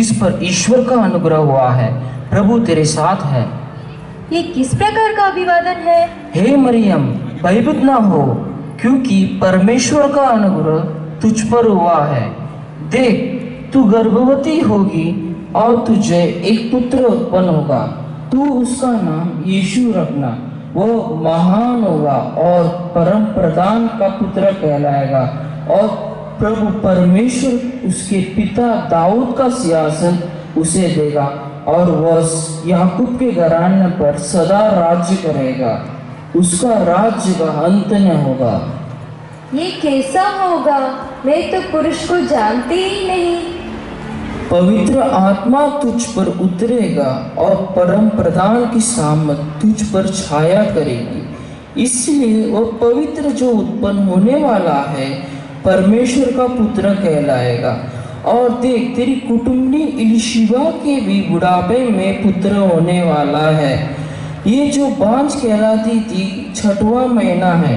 जिस पर ईश्वर का अनुग्रह हुआ है, प्रभु तेरे साथ है। ये किस प्रकार का अभिवादन है? हे मरियम, भयभीत न हो, क्योंकि परमेश्वर का अनुग्रह तुझ पर हुआ है। देख, तू गर्भवती होगी और तुझे एक पुत्र उत्पन्न होगा। तू उसका नाम यीशु रखना। वो महान होगा और परम प्रधान का पुत्र कहलाएगा। और प्रभु परमेश्वर उसके पिता दाऊद का सिंहासन उसे देगा और वह याकूब के घराने पर सदा राज्य करेगा। उसका राज्य का अंत न होगा। ये कैसा होगा? मैं तो पुरुष को जानती ही नहीं। पवित्र आत्मा तुझ पर उतरेगा और परम प्रधान की सामत तुझ पर छाया करेगी। इसलिए वह पवित्र जो उत्पन्न होने वाला है परमेश्वर का पुत्र कहलाएगा। और देख, तेरी कुटुंबी इलिशिबा के भी बुढ़ापे में पुत्र होने वाला है। ये जो बांझ कहलाती थी 6वां महीना है,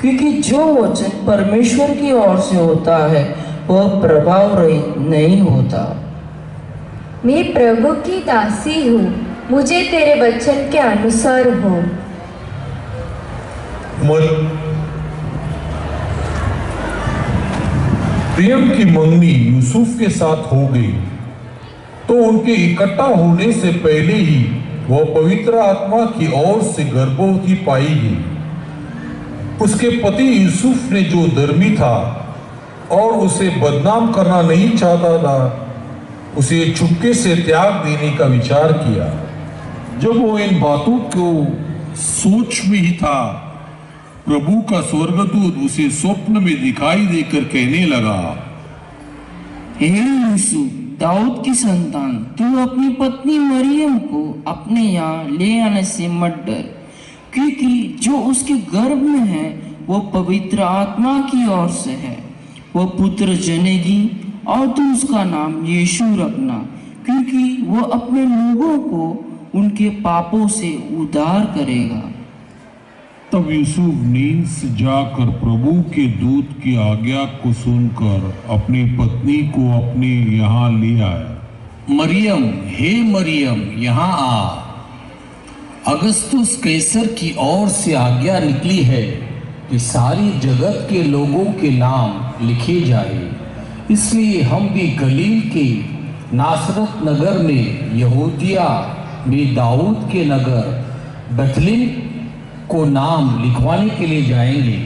क्योंकि जो वचन परमेश्वर की ओर से होता है वह प्रभाव रहित नहीं होता। मैं प्रभु की दासी हूँ, मुझे तेरे वचन के अनुसार हो। मरियम की मंगनी यूसुफ के साथ हो गई तो उनके इकट्ठा होने से पहले ही वह पवित्र आत्मा की ओर से गर्भवती पाई गई। उसके पति यूसुफ ने जो धर्मी था और उसे बदनाम करना नहीं चाहता था, उसे चुपके से त्याग देने का विचार किया। जब वो इन बातों को सोच में ही था, प्रभु का स्वर्गदूत उसे स्वप्न में दिखाई देकर कहने लगा, हे यूसुफ, दाऊद की संतान, तू अपनी पत्नी मरियम को अपने यहाँ ले आने से मत डर, क्योंकि जो उसके गर्भ में है वो पवित्र आत्मा की ओर से है। वो पुत्र जनेगी और तू उसका नाम यीशु रखना, क्योंकि वो अपने लोगों को उनके पापों से उद्धार करेगा। तब यूसुफ नींद से जाकर प्रभु के दूत की आज्ञा को सुनकर अपनी पत्नी को अपने यहाँ ले आया। मरियम, हे मरियम, यहाँ आ। अगस्तुस कैसर की ओर से आज्ञा निकली है कि सारी जगत के लोगों के नाम लिखे जाए। इसलिए हम भी गलील के नासरत नगर में यहूदिया में दाऊद के नगर बेथलेहम को नाम लिखवाने के लिए जाएंगे।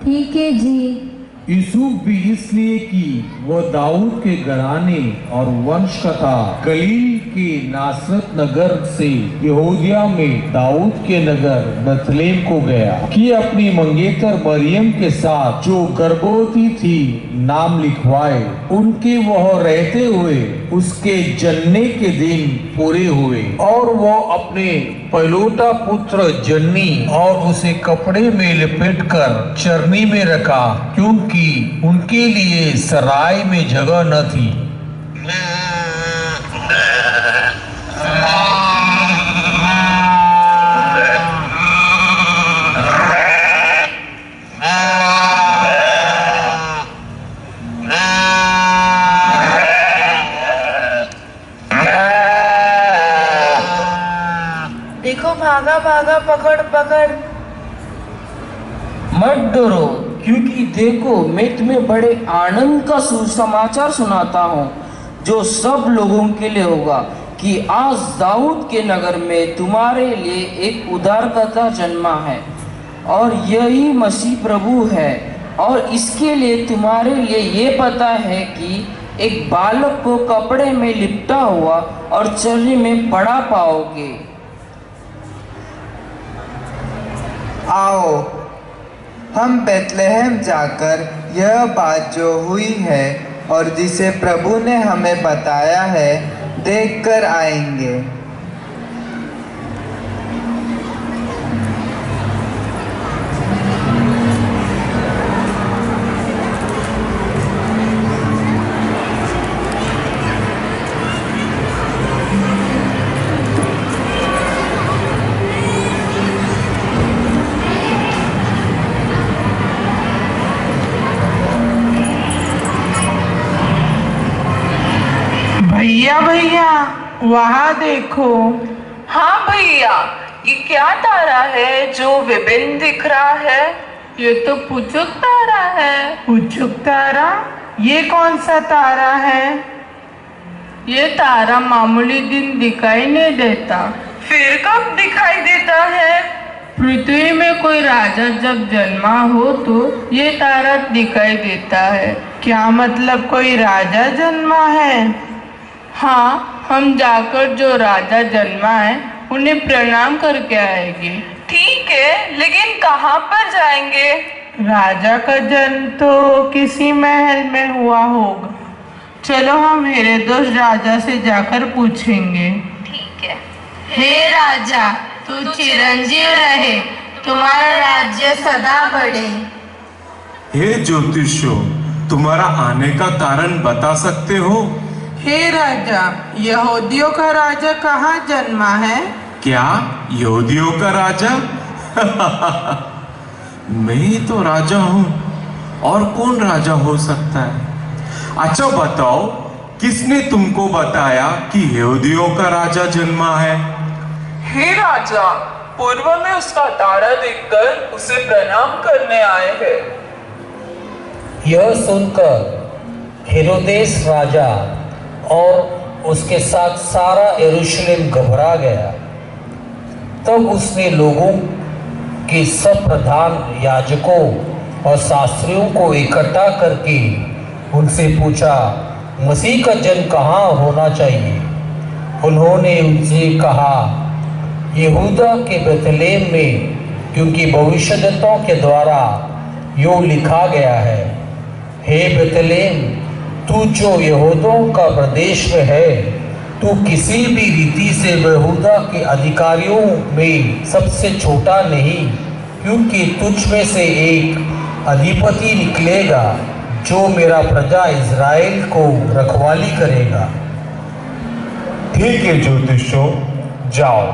ठीक है जी। यूसुफ भी इसलिए कि वह दाऊद के घराने और वंश का था, गलील के नासरत नगर से यहूदिया में दाऊद के नगर बेथलेहम को गया कि अपनी मंगेतर मरियम के साथ जो गर्भवती थी नाम लिखवाए। उनके वह रहते हुए उसके जन्ने के दिन पूरे हुए और वो अपने पहलौठा पुत्र जन्नी और उसे कपड़े में लपेटकर चरनी में रखा, क्योंकि उनके लिए सराय में जगह न थी। देखो, भागा भागा, पकड़ पकड़। मत डरो, क्योंकि देखो, मैं तुम्हें बड़े आनंद का सुसमाचार सुनाता हूँ, जो सब लोगों के लिए होगा, कि आज दाऊद के नगर में तुम्हारे लिए एक उद्धारकर्ता जन्मा है, और यही मसीह प्रभु है। और इसके लिए तुम्हारे लिए ये पता है कि एक बालक को कपड़े में लिपटा हुआ और चरनी में पड़ा पाओगे। आओ, हम बेथलेहम जाकर यह बात जो हुई है और जिसे प्रभु ने हमें बताया है देखकर आएंगे। भैया भैया वहाँ देखो। हाँ भैया, ये क्या तारा है जो विभिन्न दिख रहा है? ये तो पुचुक तारा है। पुचुक तारा? ये कौन सा तारा है? ये तारा मामूली दिन दिखाई नहीं देता। फिर कब दिखाई देता है? पृथ्वी में कोई राजा जब जन्मा हो तो ये तारा दिखाई देता है। क्या मतलब कोई राजा जन्मा है? हाँ, हम जाकर जो राजा जन्मा है उन्हें प्रणाम करके आएंगे। ठीक है, लेकिन कहाँ पर जाएंगे? राजा का जन्म तो किसी महल में हुआ होगा। चलो हम हेरोदेस राजा से जाकर पूछेंगे। ठीक है। हे राजा, तू चिरंजीव रहे, तुम्हारा राज्य सदा बढ़े। हे ज्योतिषो, तुम्हारा आने का कारण बता सकते हो? हे राजा, यहूदियों का राजा कहाँ जन्मा है? क्या यहूदियों का राजा? मैं ही तो राजा हूँ, और कौन राजा हो सकता है? अच्छा बताओ, किसने तुमको बताया कि यहूदियों का राजा जन्मा है? हे राजा, पूर्व में उसका तारा देखकर उसे प्रणाम करने आए हैं। यह सुनकर हेरोदेस राजा और उसके साथ सारा यरूशलेम घबरा गया। तब उसने लोगों के सब प्रधान याजकों और शास्त्रियों को इकट्ठा करके उनसे पूछा, मसीह का जन्म कहाँ होना चाहिए? उन्होंने उनसे कहा, यहूदा के बेथलेहम में, क्योंकि भविष्यद्वक्ताओं के द्वारा यूं लिखा गया है, हे बेथलेहम, तू जो यहूदियों का प्रदेश में है, तू किसी भी रीति से यहूदा के अधिकारियों में सबसे छोटा नहीं, क्योंकि तुझ में से एक अधिपति निकलेगा जो मेरा प्रजा इज़राइल को रखवाली करेगा। ठीक है ज्योतिषो, जाओ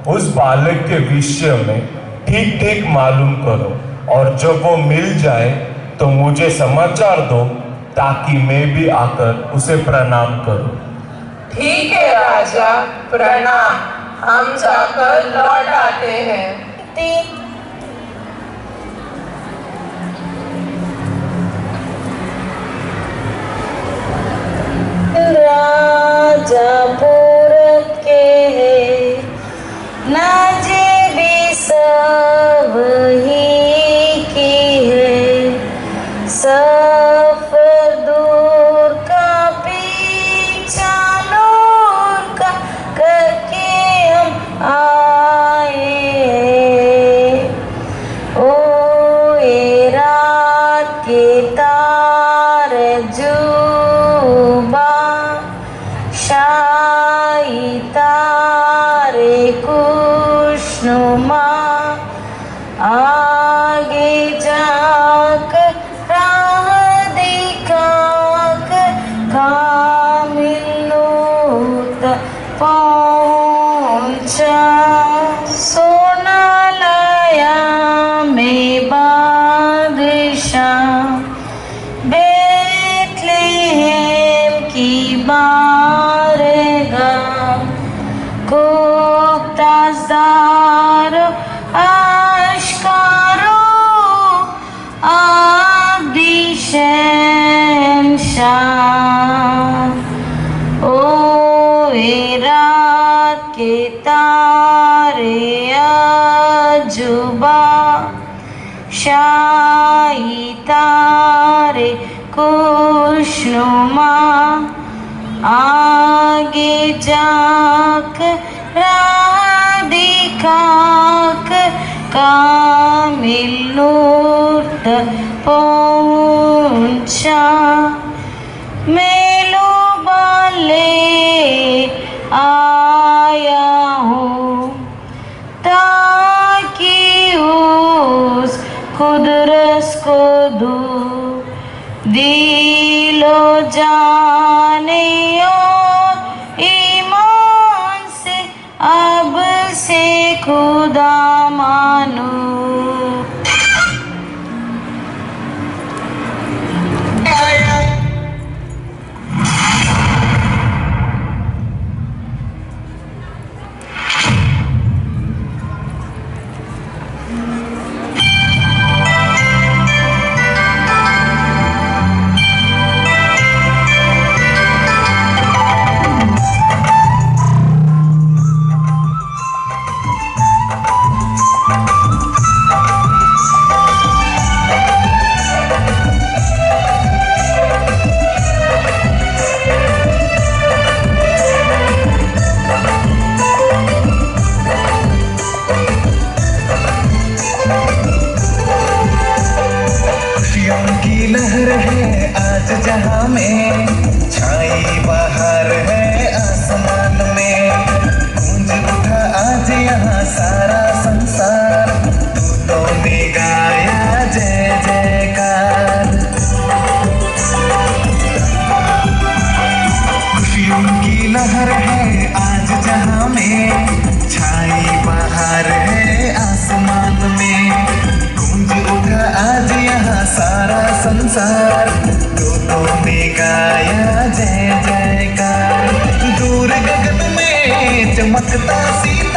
उस बालक के विषय में ठीक ठीक मालूम करो, और जब वो मिल जाए तो मुझे समाचार दो, ताकि मैं भी आकर उसे प्रणाम करूं। ठीक है राजा, प्रणाम। हम जाकर लौट आते हैं। राजा पूरब के है, नाजे भी सब ही की है। सफर दूर का पीछा नूर का करके हम आए। ओ ये रात के तारे जुबा, शाही तारे खुशनुमा, आगे जाकर राह दिखाकर कामिल नूर तक पहुंचा। सोना लाया मैं बादशाह, बेथलेहम की बारगाह को ताज़दारो आश्कारो, आब्दी शहंशाह। ओ ये रात के तारे अजूबा, शाही तारे खुशनुमा, आगे जाकर राह दिखाकर कामिल नूर तक पहुंचा। मैं लोबाले आया हूँ, ताकि उस खुदरस को दूर दिलो जाने और ईमान से अब से खुदा मानो। लहर है आज जहां में, छाई बहार है आसमान में। गूंज उठा आज यहाँ सारा संसार, दूतों ने गाया जय जयकार। दूर गगन में चमकता सी